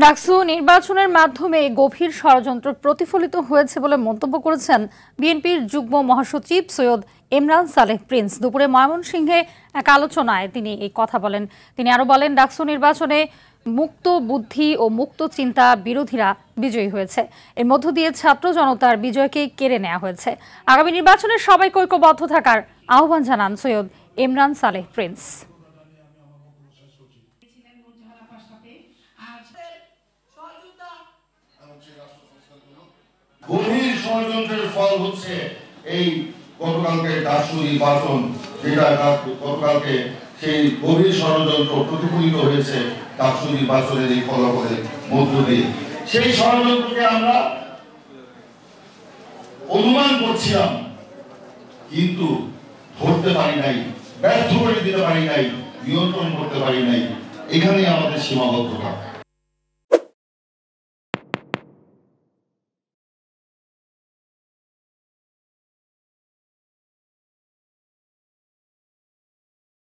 ডাকসু নির্বাচনের মাধ্যমে গভীর ষড়যন্ত্র প্রতিফলিত হয়েছে বলে মন্তব্য করেছেন বিএনপির যুগ্ম মহাসচিব সৈয়দ ইমরান সালেহ প্রিন্স। দুপুরে ময়মনসিংহে এক আলোচনায় তিনি এই কথা বলেন। তিনি আরো বলেন, ডাকসু নির্বাচনে মুক্ত বুদ্ধি ও মুক্ত চিন্তা বিরোধীরা বিজয়ী হয়েছে। এর মধ্য দিয়ে ছাত্র জনতার বিজয়কে কেড়ে নেওয়া হয়েছে। আগামী নির্বাচনে সবাইকে ঐক্যবদ্ধ থাকার আহ্বান জানান সৈয়দ ইমরান সালেহ প্রিন্স। গভীর ষড়যন্ত্রের ফল হচ্ছে এই গতকালকে ডাকসু নির্বাচন, যেটা গতকালকে সেই গভীর ষড়যন্ত্র প্রতিফলিত হয়েছে ডাকসু নির্বাচনের এই ফলাফলের মধ্য দিয়ে। সেই ষড়যন্ত্রকে আমরা অনুমান করছিলাম, কিন্তু ধরতে পারি নাই, ব্যর্থ করে দিতে পারি নাই, নিয়ন্ত্রণ করতে পারি নাই। এখানেই আমাদের সীমাবদ্ধতা।